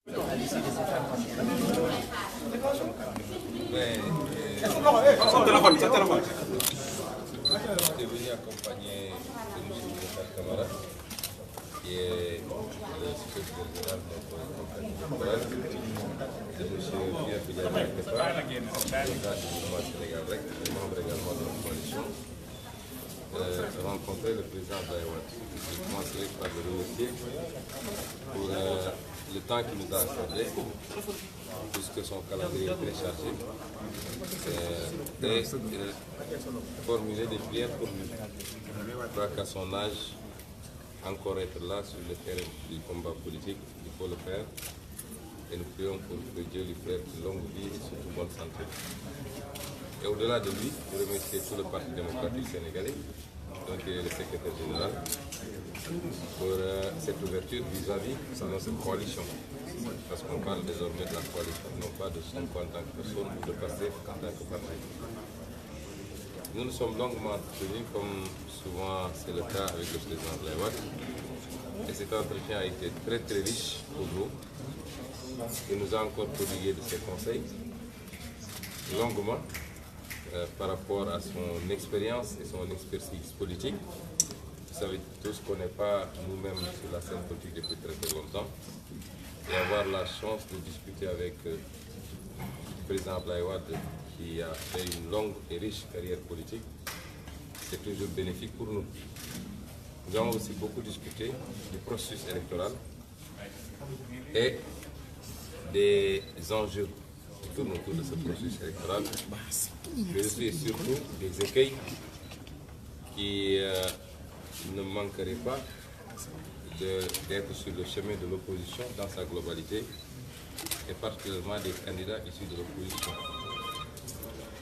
Mais, j'étais venu accompagner M. Moussa Camara, qui est le secrétaire général de notre compagnie électorale, de M. Pierre Filial Kepa, président du mouvement Sénégal REC, membre également de la coalition, rencontrer le président d'Aïwat. Je commencerai par le remercier pour le temps qu'il nous a accordé, puisque son calendrier est très chargé, et formuler des prières pour lui. Je crois qu'à son âge, encore être là sur le terrain du combat politique, il faut le faire. Et nous prions pour que Dieu lui prête une longue vie et surtout bonne santé. Et au-delà de lui, je remercie tout le Parti démocratique sénégalais, donc il est le secrétaire général, pour cette ouverture vis-à-vis de notre coalition. Parce qu'on parle désormais de la coalition, non pas de Sonko en tant que personne ou de Pastef en tant que parti. Nous nous sommes longuement entretenus, comme souvent c'est le cas avec le président Abdoulaye Wade. Et cet entretien a été très très riche pour nous. Il nous a encore prodigué de ses conseils, longuement, par rapport à son expérience et son expertise politique. Vous savez tous qu'on n'est pas nous-mêmes sur la scène politique depuis très très longtemps. Et avoir la chance de discuter avec le président Abdoulaye Wade, qui a fait une longue et riche carrière politique, c'est toujours bénéfique pour nous. Nous avons aussi beaucoup discuté du processus électoral et des enjeux qui tournent autour de ce processus électoral, mais aussi et surtout des écueils qui ne manqueraient pas d'être sur le chemin de l'opposition dans sa globalité, et particulièrement des candidats issus de l'opposition.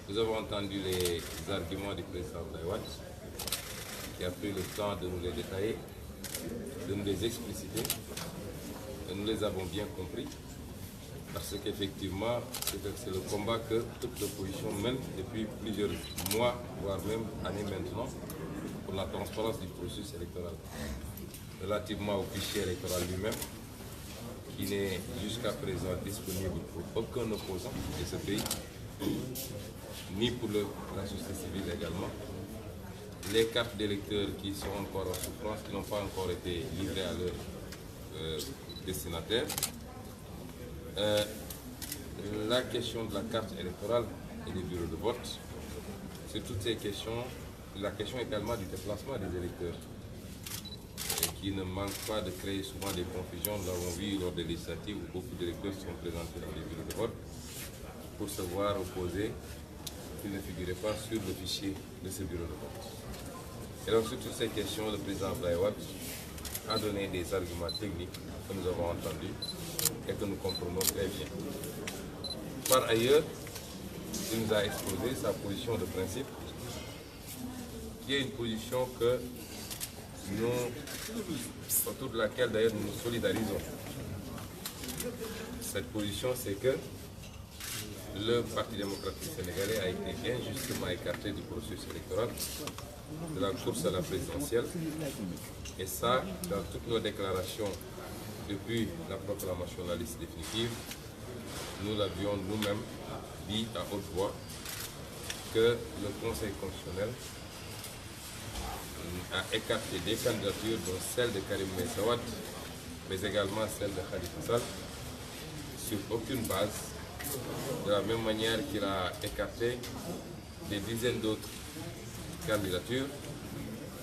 Nous avons entendu les arguments du président Abdoulaye Wade, qui a pris le temps de nous les détailler, de nous les expliciter, et nous les avons bien compris, parce qu'effectivement, c'est le combat que toute l'opposition mène depuis plusieurs mois, voire même années maintenant, pour la transparence du processus électoral. Relativement au fichier électoral lui-même, qui n'est jusqu'à présent disponible pour aucun opposant de ce pays, ni pour la société civile également. Les cartes d'électeurs qui sont encore en souffrance, qui n'ont pas encore été livrées à leurs destinataires. La question de la carte électorale et des bureaux de vote, sur toutes ces questions, la question également du déplacement des électeurs, qui ne manque pas de créer souvent des confusions. Nous l'avons vu lors des législatives où beaucoup d'électeurs sont présentés dans les bureaux de vote pour se voir opposer qu'ils ne figuraient pas sur le fichier de ce bureau de vote. Et donc sur toutes ces questions, le président Abdoulaye Wade a donné des arguments techniques que nous avons entendus et que nous comprenons très bien. Par ailleurs, il nous a exposé sa position de principe, qui est une position que nous, autour de laquelle d'ailleurs nous nous solidarisons. Cette position, c'est que le Parti démocratique sénégalais a été injustement écarté du processus électoral, de la course à la présidentielle, et ça, dans toutes nos déclarations depuis la proclamation de la liste définitive, nous l'avions nous-mêmes dit à haute voix que le Conseil constitutionnel a écarté des candidatures, dont celle de Karim Meïssa Wade, mais également celle de Khalifa Sall, sur aucune base, de la même manière qu'il a écarté des dizaines d'autres candidatures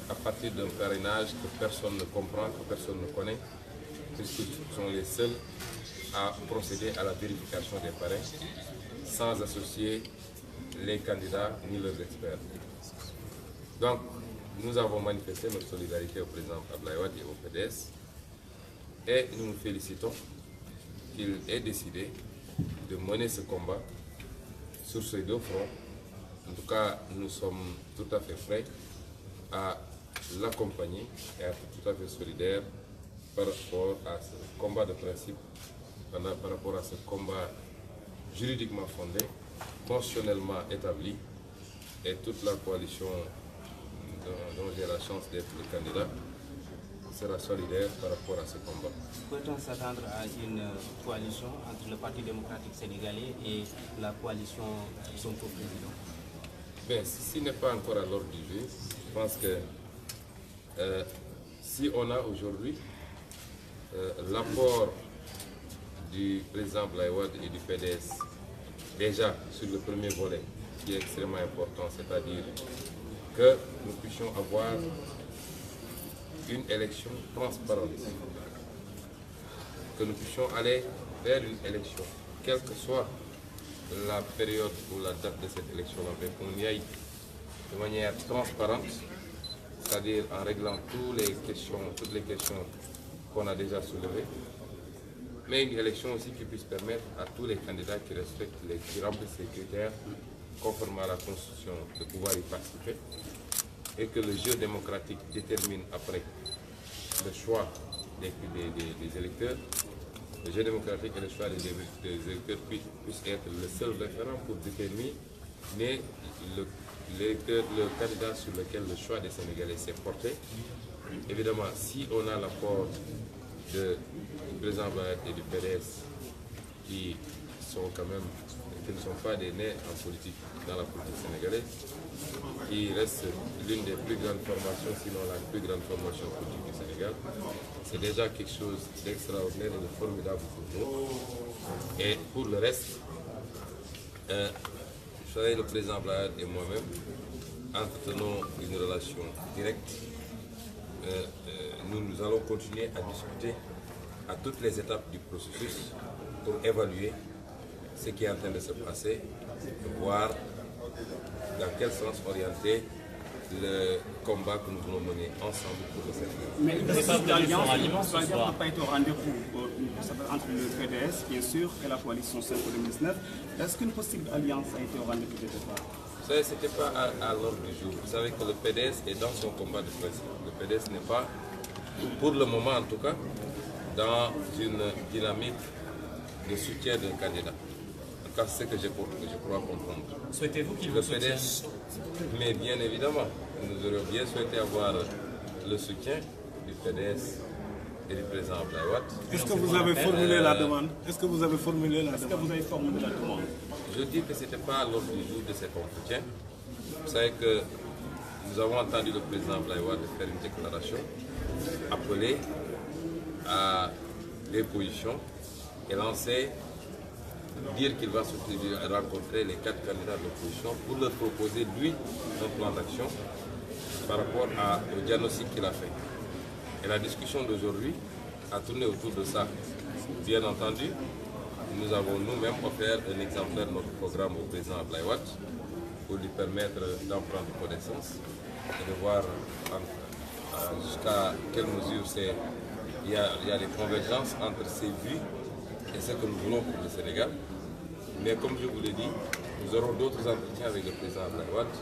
à partir d'un parrainage que personne ne comprend, que personne ne connaît, puisqu'ils sont les seuls à procéder à la vérification des parrains sans associer les candidats ni leurs experts. Donc, nous avons manifesté notre solidarité au président Abdoulaye Wade et au PDS, et nous nous félicitons qu'il ait décidé de mener ce combat sur ces deux fronts. En tout cas, nous sommes tout à fait prêts à l'accompagner et à être tout à fait solidaires par rapport à ce combat de principe, par rapport à ce combat juridiquement fondé, constitutionnellement établi, et toute la coalition dont j'ai la chance d'être le candidat sera solidaire par rapport à ce combat. Peut-on s'attendre à une coalition entre le Parti démocratique sénégalais et la coalition Sonko président? Bien, ceci n'est pas encore à l'ordre du jour. Je pense que si on a aujourd'hui l'apport du président Abdoulaye Wade et du PDS, déjà sur le premier volet, qui est extrêmement important, c'est-à-dire que nous puissions avoir une élection transparente, que nous puissions aller vers une élection, quelle que soit la période ou la date de cette élection-là, mais qu'on y aille de manière transparente, c'est-à-dire en réglant toutes les questions qu'on a déjà soulevées, mais une élection aussi qui puisse permettre à tous les candidats qui remplissent les critères conformément à la Constitution de pouvoir y participer, et que le jeu démocratique détermine après le choix des électeurs. Le jeu démocratique et le choix des électeurs puissent être le seul référent pour déterminer le candidat sur lequel le choix des Sénégalais s'est porté. Évidemment, si on a l'apport du président Wade et du PDS qui ne sont pas des nés en politique, dans la politique sénégalaise, qui reste l'une des plus grandes formations, sinon la plus grande formation politique du Sénégal, c'est déjà quelque chose d'extraordinaire et de formidable pour nous. Et pour le reste, je savais, le président Wade et moi-même entretenons une relation directe. Nous allons continuer à discuter à toutes les étapes du processus pour évaluer ce qui est en train de se passer, voir dans quel sens orienter le combat que nous voulons mener ensemble pour le Sénégal. Mais une possible alliance n'a pas été au rendez-vous entre le PDS, bien sûr, et la coalition Sonko 2019. Est-ce qu'une possible alliance a été au rendez-vous de départ? Vous savez, ce n'était pas à l'ordre du jour. Vous savez que le PDS est dans son combat de principe. Le PDS n'est pas, pour le moment en tout cas, dans une dynamique de soutien d'un candidat. En tout cas, c'est ce que je crois comprendre. Souhaitez-vous qu'il le PDS, mais bien évidemment, nous aurions bien souhaité avoir le soutien du PDS et du président Abdoulaye Wade. Est-ce que vous avez formulé la demande? Est-ce que vous avez formulé la demande? Je dis que ce n'était pas à l'ordre du jour de cet entretien. Vous savez que nous avons entendu le président Abdoulaye Wade faire une déclaration, appeler à l'opposition et lancer, dire qu'il va rencontrer les 4 candidats de l'opposition pour leur proposer, lui, un plan d'action par rapport au diagnostic qu'il a fait. Et la discussion d'aujourd'hui a tourné autour de ça. Bien entendu, nous avons nous-mêmes offert un exemplaire de notre programme au président Abdoulaye Wade pour lui permettre d'en prendre connaissance et de voir jusqu'à quelle mesure il y a des convergences entre ses vues et ce que nous voulons pour le Sénégal. Mais comme je vous l'ai dit, nous aurons d'autres entretiens avec le président Abdoulaye Wade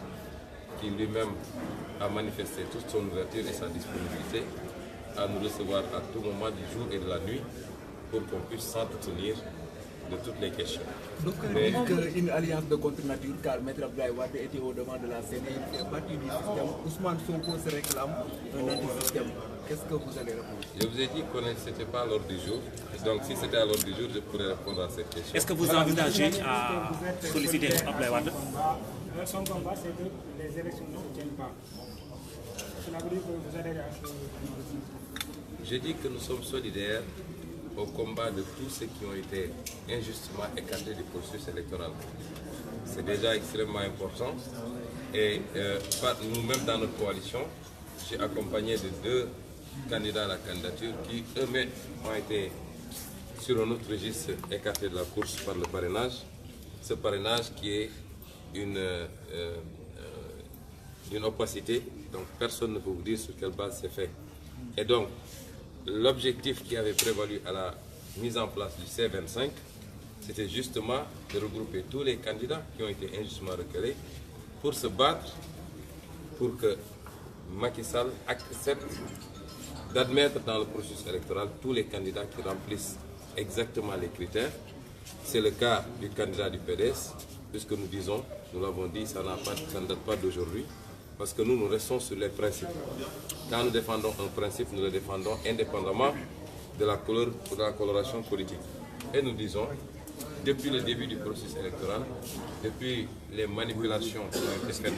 qui lui-même a manifesté toute son ouverture et sa disponibilité à nous recevoir à tout moment du jour et de la nuit pour qu'on puisse s'entretenir de toutes les questions. Donc, une alliance de contre-nature, car Maître Abdoulaye Wade était au devant de la scène et il fait partie du système. Ousmane Sonko se réclame un anti-système. Qu'est-ce que vous allez répondre? Je vous ai dit que ce n'était pas à l'ordre du jour. Donc, si c'était à l'ordre du jour, je pourrais répondre à cette question. Est-ce que vous envisagez à solliciter Abdoulaye Wade? Son combat, c'est que les élections ne tiennent pas. Cela veut dire que vous adhérez à ce... Je dis que nous sommes solidaires au combat de tous ceux qui ont été injustement écartés du processus électoral. C'est déjà extrêmement important. Et nous-mêmes dans notre coalition, j'ai accompagné de 2 candidats à la candidature qui eux-mêmes ont été sur un autre registre écartés de la course par le parrainage. Ce parrainage qui est une opacité, donc personne ne peut vous dire sur quelle base c'est fait. Et donc, l'objectif qui avait prévalu à la mise en place du C25, c'était justement de regrouper tous les candidats qui ont été injustement reculés pour se battre pour que Macky Sall accepte d'admettre dans le processus électoral tous les candidats qui remplissent exactement les critères. C'est le cas du candidat du PDS, puisque nous disons, nous l'avons dit, ça ne date pas d'aujourd'hui, Parce que nous restons sur les principes. Quand nous défendons un principe, nous le défendons indépendamment de la couleur ou de la coloration politique. Et nous disons, depuis le début du processus électoral, depuis les manipulations qui ont été faites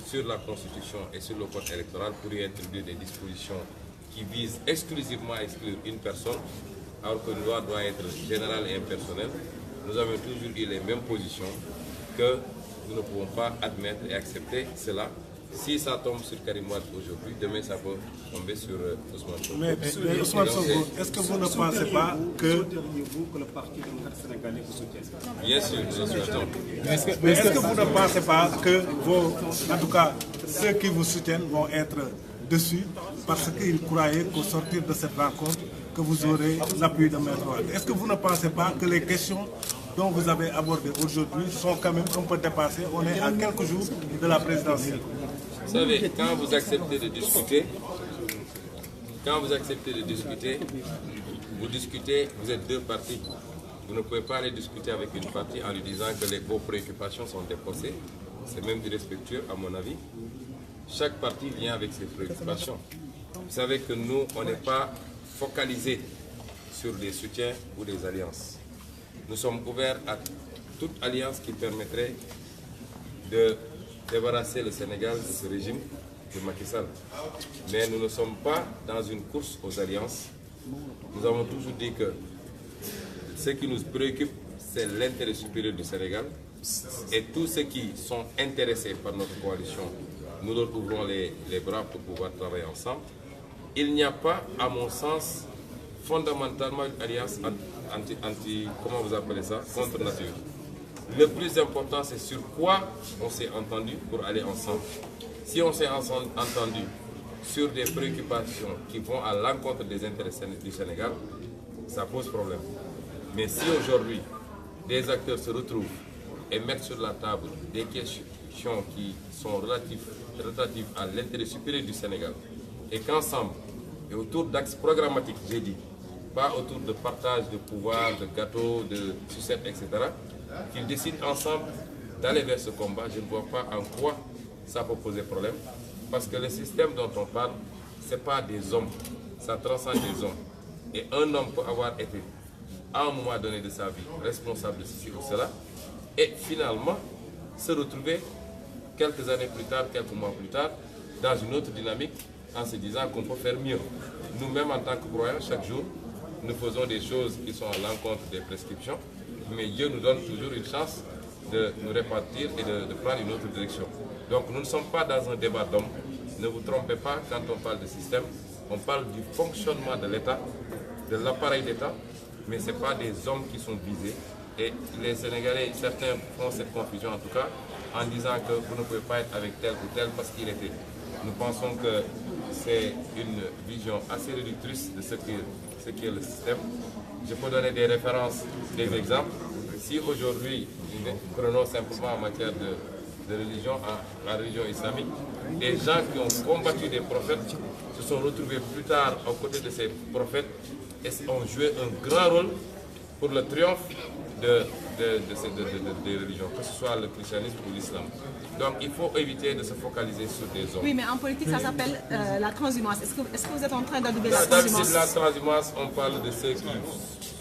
sur la Constitution et sur le code électoral pour y introduire des dispositions qui visent exclusivement à exclure une personne, alors que une loi doit être générale et impersonnelle, nous avons toujours eu les mêmes positions que nous ne pouvons pas admettre et accepter cela. Si ça tombe sur Karim Wade aujourd'hui, demain ça peut tomber sur Ousmane Sonko. Mais Ousmane Sonko, est-ce que vous ne pensez pas que le Parti démocratique sénégalais vous soutienne? Bien sûr, nous le souhaitons. Est-ce que vous ne pensez pas que en tout cas, ceux qui vous soutiennent vont être dessus parce qu'ils croyaient qu'au sortir de cette rencontre, que vous aurez l'appui de Maître Wade? Est-ce que vous ne pensez pas que les questions dont vous avez abordé aujourd'hui sont quand même un peu dépassées? On est à quelques jours de la présidentielle. Vous savez, quand vous acceptez de discuter, vous discutez, vous êtes deux partis. Vous ne pouvez pas aller discuter avec une partie en lui disant que vos préoccupations sont dépassées. C'est même irrespectueux à mon avis. Chaque parti vient avec ses préoccupations. Vous savez que nous, on n'est pas focalisés sur des soutiens ou des alliances. Nous sommes ouverts à toute alliance qui permettrait de débarrasser le Sénégal de ce régime de Macky Sall. Mais nous ne sommes pas dans une course aux alliances. Nous avons toujours dit que ce qui nous préoccupe, c'est l'intérêt supérieur du Sénégal. Et tous ceux qui sont intéressés par notre coalition, nous leur ouvrons les bras pour pouvoir travailler ensemble. Il n'y a pas, à mon sens, fondamentalement une alliance comment vous appelez ça, contre nature. Le plus important, c'est sur quoi on s'est entendu pour aller ensemble. Si on s'est entendu sur des préoccupations qui vont à l'encontre des intérêts du Sénégal, ça pose problème. Mais si aujourd'hui, des acteurs se retrouvent et mettent sur la table des questions qui sont relatives à l'intérêt supérieur du Sénégal, et qu'ensemble, et autour d'axes programmatiques, j'ai dit, pas autour de partage de pouvoir, de gâteaux, de sucettes, etc., qu'ils décident ensemble d'aller vers ce combat. Je ne vois pas en quoi ça peut poser problème. Parce que le système dont on parle, ce n'est pas des hommes, ça transcende des hommes. Et un homme peut avoir été, à un moment donné de sa vie, responsable de ceci ou cela, et finalement se retrouver quelques années plus tard, quelques mois plus tard, dans une autre dynamique, en se disant qu'on peut faire mieux. Nous-mêmes, en tant que croyants, chaque jour, nous faisons des choses qui sont à l'encontre des prescriptions, mais Dieu nous donne toujours une chance de nous répartir et de prendre une autre direction. Donc nous ne sommes pas dans un débat d'hommes. Ne vous trompez pas quand on parle de système. On parle du fonctionnement de l'État, de l'appareil d'État, mais ce n'est pas des hommes qui sont visés. Et les Sénégalais, certains font cette confusion en tout cas, en disant que vous ne pouvez pas être avec tel ou tel parce qu'il était. Nous pensons que c'est une vision assez réductrice de ce qu'est le système. Je peux donner des références, des exemples. Si aujourd'hui, nous prenons simplement en matière de religion, en religion islamique, des gens qui ont combattu des prophètes se sont retrouvés plus tard aux côtés de ces prophètes et ont joué un grand rôle pour le triomphe des religions, que ce soit le christianisme ou l'islam. Donc il faut éviter de se focaliser sur des hommes. Oui, mais en politique, ça s'appelle la transhumance. Est-ce que vous êtes en train d'adouber la transhumance? Dans la transhumance, on parle de ceux qui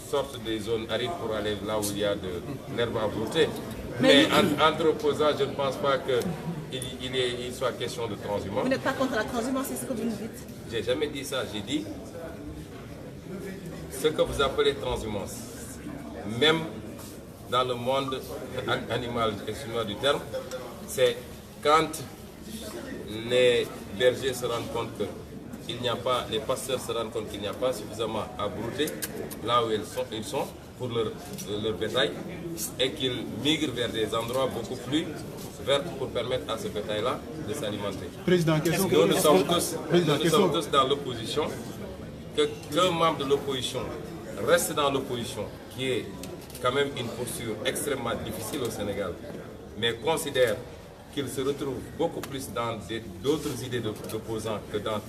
sortent des zones arides pour aller là où il y a de l'herbe à brouter. Mais entre opposants, je ne pense pas qu'il soit question de transhumance. Vous n'êtes pas contre la transhumance, c'est ce que vous nous dites? J'ai jamais dit ça, j'ai dit ce que vous appelez transhumance. Même dans le monde animal, excusez-moi du terme, c'est quand les bergers se rendent compte qu'il n'y a pas, les pasteurs se rendent compte qu'il n'y a pas suffisamment à brouter là où ils sont pour leur bétail et qu'ils migrent vers des endroits beaucoup plus verts pour permettre à ce bétail-là de s'alimenter. Nous sommes tous dans l'opposition, qu'un membre de l'opposition reste dans l'opposition, qui est quand même une posture extrêmement difficile au Sénégal, mais considère qu'il se retrouve beaucoup plus dans d'autres idées d'opposants que dans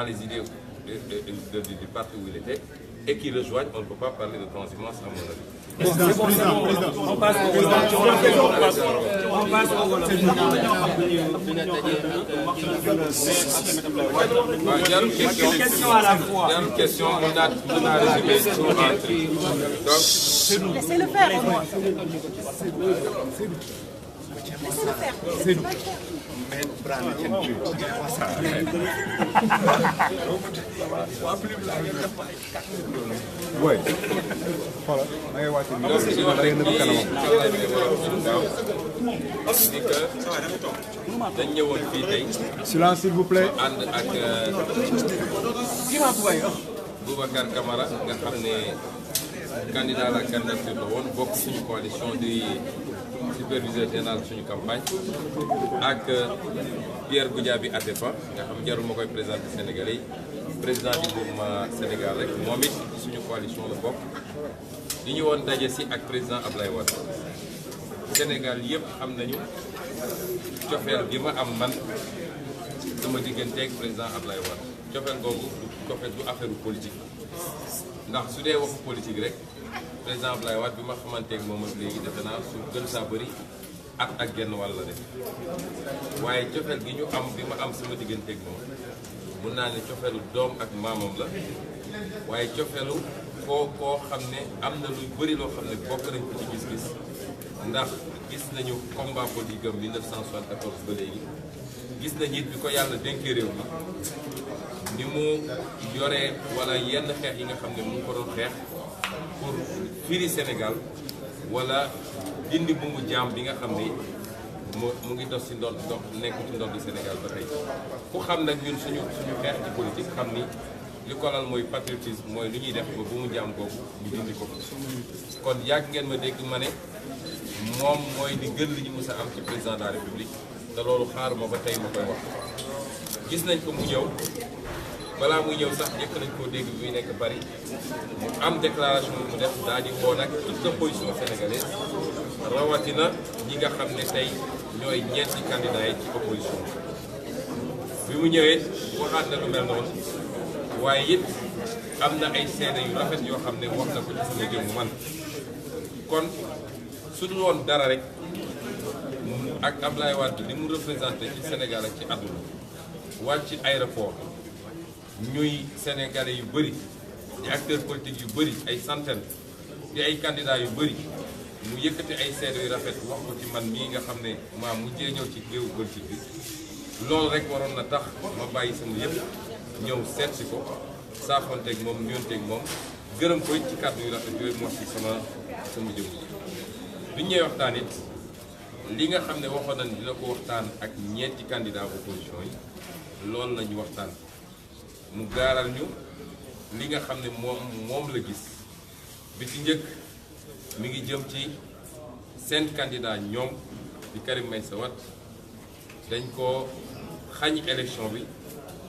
les idées du parti où il était, et qui rejoignent, on ne peut pas parler de transhumance à mon avis. On passe question à la fois. Question, on a résumé tout donc, laissez-le faire au moins. Laissez-le faire. Oui. Silence s'il vous plaît. ànd ak Boubacar Camara nga xam ne candidat à la candidature la woon bokk suñu coalition di superviseur général suñu campagne ak Pierre Goudiaby Atepa nga xam jarul ma koy présenté Sénégalais yi président du mouvement Sénégal rek moom it suñu coalition la bokk di ñu woon daje si ak président Ablaye Wade Sénégal yëpp xam nañu cofeel gi ma am man sama digganteeg président Ablaye Wade cofeel googu cofeel du affaire politique ndax su dee waxu politique rek président Ablaye Wade bi ma xamanteeg moom ak léegi defe naa su gën saa bëri at ak genn wàll la def waaye cofeel gi ñu am bi ma am sama digganteeg moom mun naa ne cofeelu doom ak maamam la waaye cofeelu koo xam ne am na lu bëri loo xam ne bokk nañ ko ci gis-gis ndax gis nañu combat politique am 1974 ba léegi gis nañ it bi ko yàlla dénkee réew mi ni mu yoree wala yenn xeex yi nga xam ne mu ngi ko doon xeex pour firi Sénégal wala dindi bu mu jaam bi nga xam ne mu ngi dos ci ndox nekk ci ndox di Sénégal ba tey ku xam nag ñun suñu xeex ci politique xam ni li ko lal mooy patriotisme mooy lu ñuy def ba bu mu jaam googu ñu dindi ko kon yàgg ngeen ma dégg ma ne moom mooy li gën li ñu mës a am ci président de la République te loolu xaaruma ba tey ma koy wax gis nañ ko mu ñëw balaa muy ñëw sax njëkk nañ koo dégg bi muy nekk Paris mu am déclaration mu def daal di woo nag toute l'opposition sénégalaise rawatina ñi nga xam ne tey ñooy ñeenti candidats yi ci opposition bi mu ñëwee waxaat na lu mel noonu waaye it am na ay seede yu rafet yoo xam ne wax na ko ci sama jëmm man kon su dul woon dara rek ak Ablaye Wade li mu représenté ci Sénégal ak ci àdduna wàcc ci aéroport ñuy sénégalais yu bëri di acteurs politiques yu bëri ay centaines di ay candidats yu bëri mu yëkkati ay seede yu rafet wax ko ci man mii nga xam ne maa mujjee ñëw ci géewu politique bi loolu rek waroon na tax ma bàyyi sama yëpp ñëw seet si ko saafonteeg moom nuyonteeg moom gërëm ko ci kàddu yu rafet yooyu mu wax ci sama jëm bi ñëwee waxtaan it li nga xam ne waxoon nañ dina ko waxtaan ak ñeenti candidat opposition yi loolu lañu waxtaan mu gaaral ñu li nga xam ne moom la gis bi ci njëkk mi ngi jëm ci seen candidat ñoom di Karim Meïssa Wade dañ ko xañ élection bi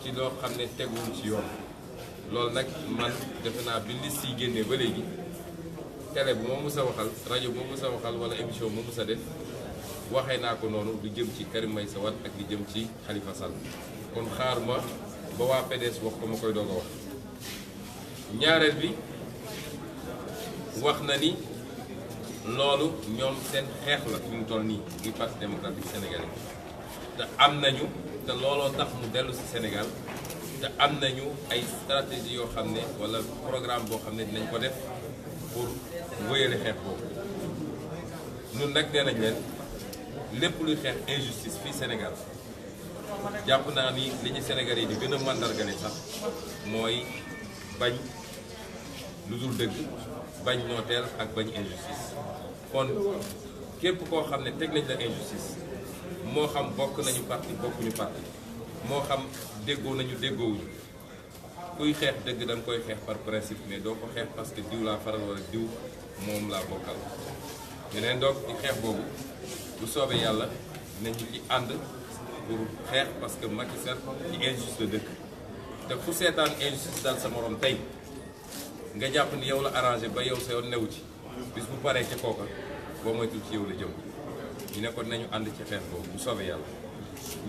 ci loo xam ne teguwul ci yoon loolu nag man defe naa bi liste yi génnee ba léegi télé bu ma mës a waxal rajo bu ma mës a waxal wala émission bu ma mës a def waxee naa ko noonu lu jëm ci Karim Meïssa Wade ak li jëm ci Khalifa Sall kon xaaruma ba waa PDS wax ko ma koy doog a wax ñaareel bi wax na ni loolu ñoom seen xeex la fi mu toll nii muy parti démocratique sénégalais te am nañu te looloo tax mu dellu si Sénégal te am nañu ay stratégie yoo xam ne wala programme boo xam ne dinañ ko def pour wéyale xeex boobu ñun nag nee nañ leen lépp luy xeex injustice fii Sénégal jàpp naa ni li ñu Sénégalais yi di gën a mandargale sax mooy bañ lu dul dëgg bañ nooteel ak bañ injustice kon képp koo xam ne teg nañ la injustice moo xam bokk nañu parti bokkuñu parti moo xam déggoo nañu déggoowuñu kuy xeex dëgg da nga koy xeex par principe mais doo ko xeex parce que diw laa faral wala diw moom laa bokkal ñeneen donc ci xeex boobu bu soobee yàlla nañu ci ànd pour xeex parce que Macky Sall ci injustice la dëkk te fu seetaan injustice dal sa morom tey nga jàpp ni yow la arrangé ba yow sa yoon newu ci bis bu paree ca kooka boo moytul ci yow la jëm ñu ne ko nañu ànd ci xeex boobu bu soobee yàlla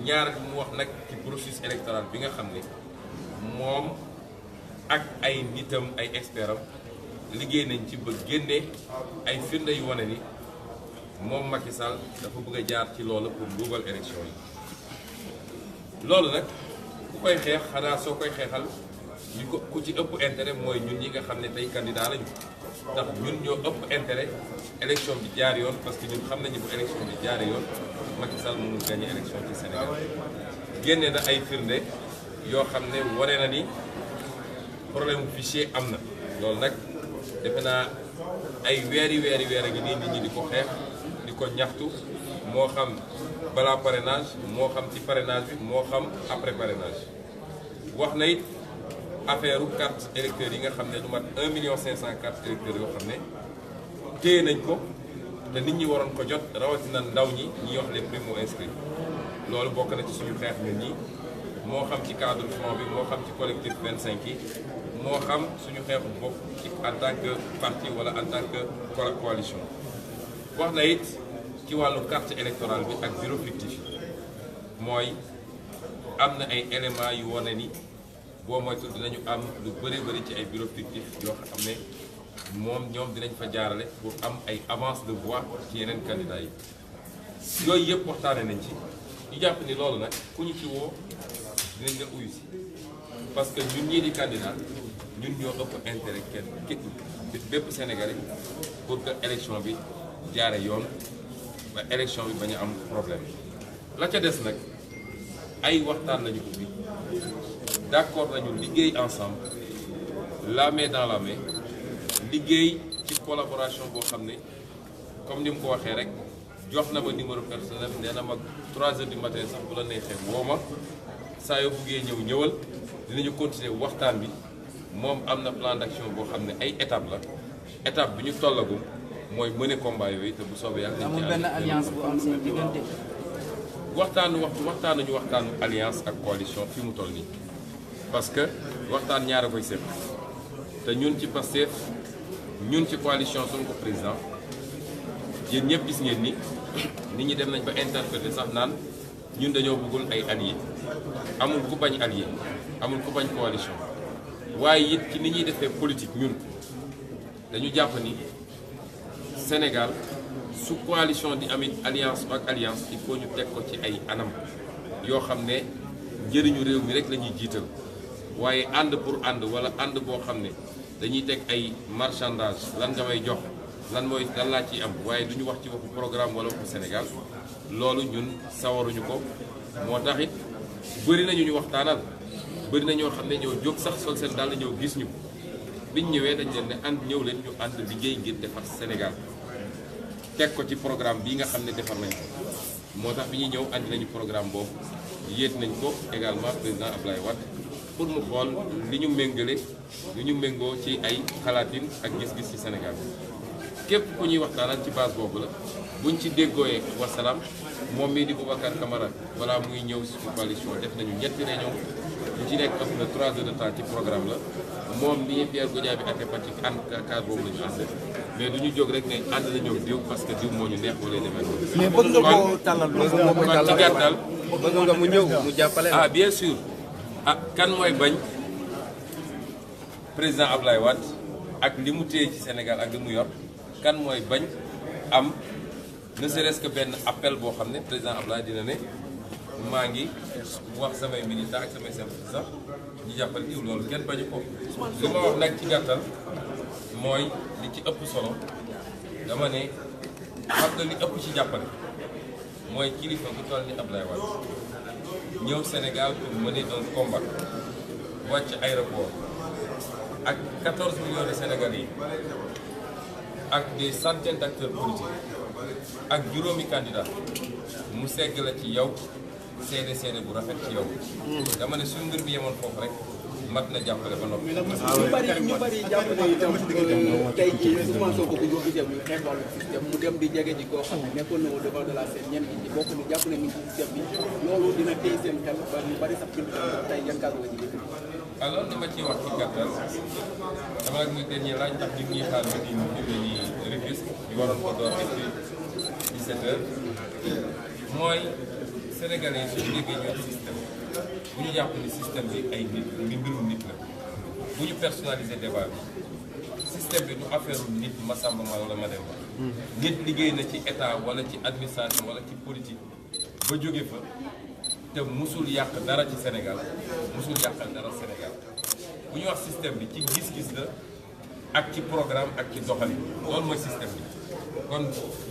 ñaar mu wax nag ci processus électoral bi nga xam ne moom ak ay nitam ay expertam liggéey nañ ci ba génne ay firnde yu wane ni moom Macky Sall dafa bëgg a jaar ci loolu pour luubal élection yi loolu nag ku koy xeex xanaa soo koy xeexal ñu ko ku ci ëpp intérêt mooy ñun ñi nga xam ne tey candidat lañu ndax ñun ñoo ëpp intérêt élection bi jaar yoon parce que ñun xam nañu bu élection bi jaare yoon Macky Sall mënul gagné élection ci Sénégal génne na ay firnde yoo xam ne wane na ni problème fichier am na loolu nag defe naa ay weer a ngi nii nit ñi di ko xeex di ko ñaxtu moo xam balaa parrainage moo xam ci parrainage bi moo xam après parrainage wax na it affaire carte électeurs yi nga xam ne du mat 1,5 carte électeurs yoo xam ne téye nañ ko te nit ñi waroon ko jot rawatina ndaw ñi ñi wax les primo inscrits loolu bokk na ci suñu xeex ñun ñi moo xam ci cadre front bi moo xam ci collectif 25 yi moo xam suñu xeexu bopp ci en tant que parti wala en tant que coalition wax na it ci wàllu carte électorale bi ak bureau fictif mooy am na ay éléments yu wane ni boo moytu dinañu am lu bëri ci ay bureau fictif yoo xam ne ñoom dinañ fa jaarale pour am ay avance de voix ci yeneen candidats yi yooyu yëpp waxtaane nañ ci ñu jàpp ni loolu nag ku ñu ci woo dinañ nga uyu si parce que ñun ñii di candidat ñun ñoo ëpp intérêt bépp Sénégalais pour que élection bi jaare yoon ba élection bi bañ a am problème la ca des nag ay waxtaan lañu ubbi d'accord nañu liggéey ensemble la main dans la main liggéey ci collaboration boo xam ne comme ni mu ko waxee rek jox na ma numéro personnel nee na ma 3 heures du matin sax bu la neexee woo ma saa yoo buggee ñëwal dinañu continuer waxtaan bi moom am na plan d'action boo xam ne ay étape bi ñu tollagum mooy mener combat yooyu te bu soobee yàlla. amul benn alliance bu am seen diggante. waxtaanu alliance ak coalition fi mu toll nii parce que waxtaan ñaar a koy seet te ñun ci Pastef ñun ci coalition Sonko président yéen ñëpp gis ngeen ni nit ñi dem nañ ba interpréter sax naan ñun dañoo bëggul ay alliés amul ku bañ allié amul ku bañ coalition waaye it ci ni ñuy defee politique ñun dañu jàpp ni Sénégal su coalition di amit alliance ak alliance il faut ñu teg ko ci ay anam yoo xam ne njëriñu réew mi rek la ñuy jiital waaye ànd pour ànd wala ànd boo xam ne dañuy teg ay marchandage lan nga may jox lan laa ciy am waaye du ñu wax ci waxu programme wala waxu Sénégal loolu ñun sawaruñu ko moo tax it bëri nañu ñu waxtaanal bëri na ñoo xam ne ñoo jóg sax sol seen dàll ñëw gis ñu biñ ñëwee dañ leen ne ñëw leen ñu ànd liggéey ngir defar Sénégal teg ko ci programme bii nga xam ne defar nañ ko moo tax bi ñuy ñëw andi nañu programme boobu yéet nañ ko également président Abdoulaye Wade pour mu xool li ñu méngoo ci ay xalaatin ak gis-gis ci Sénégal képp ku ñuy waxtaanal ci base boobu la buñ ci déggooyee wasalaam moom mii di Boubacar Camara balaa muy ñëw ci coalition def nañu ñetti réunion ñu ci nekk ëpp na 3 heures de temps ci programme la moom mii Pierre Goudiaby ak Fatick ànd cadre boobu la ñu ànd mais du ñu jóg rek ne ànd nañoo diw parce que diw moo ñu neex wala demee noonu. mais bëgg nga koo tàllal kon ci gàttal bëgg nga mu ñëw mu jàppale. ah bien sûr kan mooy bañ président Abdoulaye Wade ak li mu téye ci Sénégal ak li mu yor kan mooy bañ am ne serait-ce que benn appel boo xam ne président Abdoulaye dina ne maa ngi wax samay militants ak samay sympathisants ñu jàppale diw loolu kenn bañu ko li ma wax nag ci gàttal mooy li ci ëpp solo dama ne xam nga li ëpp ci jàppale mooy kilifa bu toll ni Abdoulaye Wade ñëw Sénégal pour mener un combat wàcc aéroport ak 14 millions de Sénégalais yi ak des centaines d'acteurs politiques ak juróomi candidat mu segg la ci yow seede bu rafet ci yow dama ne suñu mbir bi yemoon foofu rek mat na jàppale ba noppi. ñu bari jàpp ne itam tey jii Ousmane Sonko bu ñu gisee muy xeex wàllu système mu dem di jege ji koo xam ne nekkoon na au devant de la scène ñenn ñi bokk ni jàpp ne mi ngi ci système bi loolu dina téye seen xel ba ñu bari sax bind tey yan kàddu la ci dégg. alors li ma ciy wax ci gàttal dama la muy dernier laaj ndax ñu ngi xaar di Rufisque ñu waroon ko door depuis 17 heures mooy sénégalais yi suñu déggee ñoo système bu ñu jàpp ni système bi ay nit mbirum nit la bu ñu personnaliser débat bi système bi du affaire nit Massamba wala Mademba. nit liggéey na ci état wala ci administration wala ci politique ba jóge fa te musul yàq dara ci Sénégal musul yàqal dara Sénégal bu ñu wax système bi ci gis-gis la ak ci programme ak ci doxalin loolu mooy système bi kon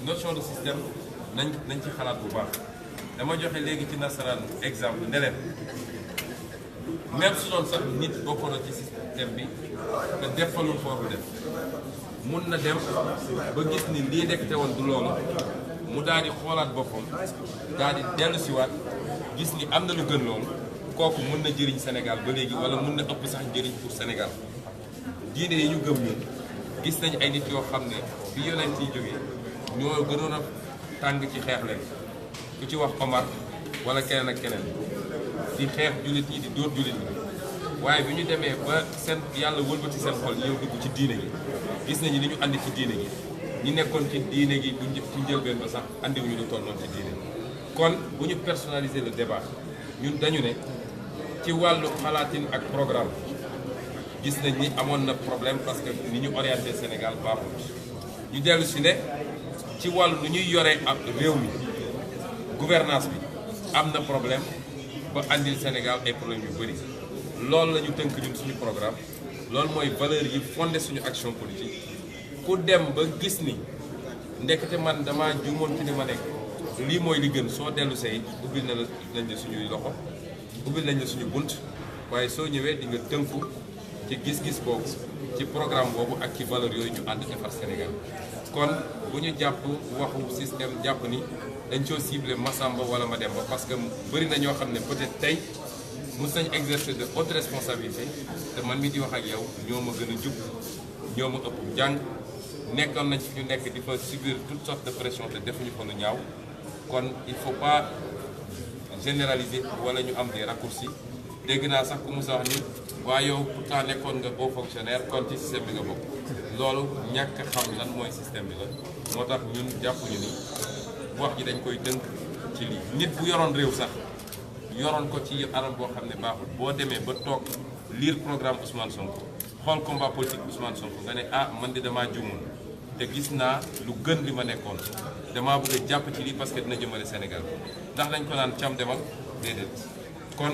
notion de système nañ ci xalaat bu baax dama joxe léegi ci nasaraan exemple ne leen même su doon sax nit bokkoon na ci système bi te defalul foofu def mun na dem ba gis ni lii dekk te woon du loolu mu daal di xoolaat boppam daal di dellusiwaat gis ni am na lu gën loolu kooku mun na jëriñ Sénégal ba léegi wala mun na ëpp sax njëriñ pour Sénégal diine yi ñu gëm ñun gis nañ ay nit yoo xam ne bi yonent yi jógee ñoo gënoon a tàng ci xeex leen ku ci wax Omar wala keneen ak keneen di xeex jullit yi di dóor jullit yi waaye bi ñu demee ba seen yàlla wëlbati seen xol ñëw dugg ci diine gi gis nañu li ñu andi ci diine gi ñi nekkoon ci diine gi ci njëlbeen ba sax andiwuñu lu toll noonu ci diine kon bu ñu personnaliser le débat ñun dañu ne ci wàllu xalaatin ak programme gis nañ ni amoon na problème parce que ni ñu orienté Sénégal baaxul ñu dellu si ne ci wàllu nu ñuy yoree ak réew mi gouvernance bi am na problème ba andil Sénégal ay problème yu bëri loolu la ñu tënk ñun suñu programme loolu mooy valeur yi fondé suñu action politique ku dem ba gis ni ndekete man dama juumoon ci ni ma nekk lii mooy li gën soo dellu say ubbil nañ la suñuy loxo ubbil nañ la suñu bunt waaye soo ñëwee di nga tënku ci gis-gis boobu ci programme boobu ak ci valeur yooyu ñu ànd defar Sénégal kon bu ñu jàpp waxu système jàpp ni dañ coo ciblé Massamba wala Mademba parce que bëri na ñoo xam ne peut-être tey mos nañ exercer de haute responsabilité te man mi di wax ak yow ñoo ma gën a jub ñoo ma ëpp jàng nekkoon nañ fi ñu nekk di fa subir toutes sortes de pression te defuñu ko lu ñaaw kon il faut pas généraliser wala ñu am des raccourcis dégg naa sax ku musa wax ni waa yow pourtant nekkoon nga haut fonctionnaire kon ci système bi nga bokk loolu ñàkk xam lan mooy système bi la moo tax ñun jàppuñu ni wax ji dañ koy tënk ci lii nit bu yoroon réew sax yoroon ko ci anam boo xam ne baaxul boo demee ba toog lire programme Ousmane Sonko xool combat politique Ousmane Sonko nga ne ah man de damaa juumoon te gis naa lu gën li ma nekkoon damaa bëgg a jàpp ci lii parce que dina jëmale Sénégal ndax dañ ko naan cam demal déedéet kon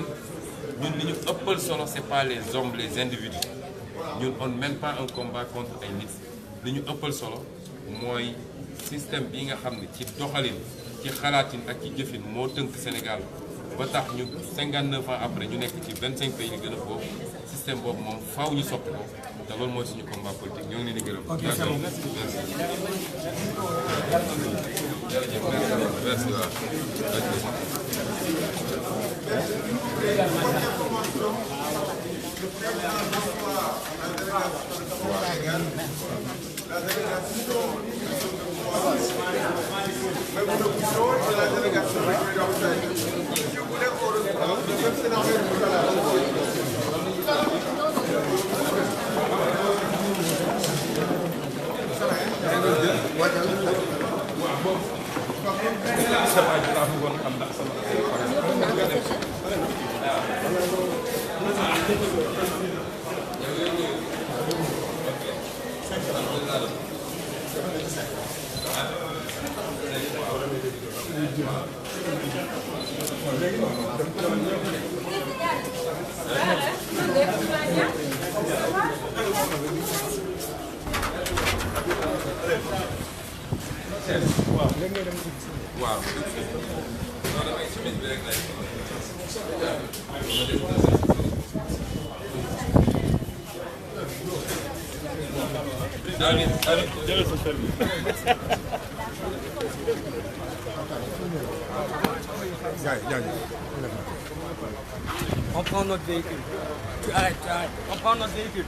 ñun li ñu ëppal solo c'est pas les hommes les individus ñun on ne mène pas un combat contre ay nit li ñu ëppal solo mooy système bii nga xam ne ci doxalin ci xalaatin ak ci jëfin moo tënk Sénégal ba tax ñu 59 ans après ñu nekk ci 25 pays yi gën a foofu système boobu moom faaw ñu soppi ko te loolu mooy suñu combat politique ñoo ngi leen di gërëm. ok c'est bon merci. jërëjëf merci waaw. waaw non damay chemise bi rek lay jëlal sa fer bi on prend notre véhicule. Tu arrêtes. On prend notre véhicule.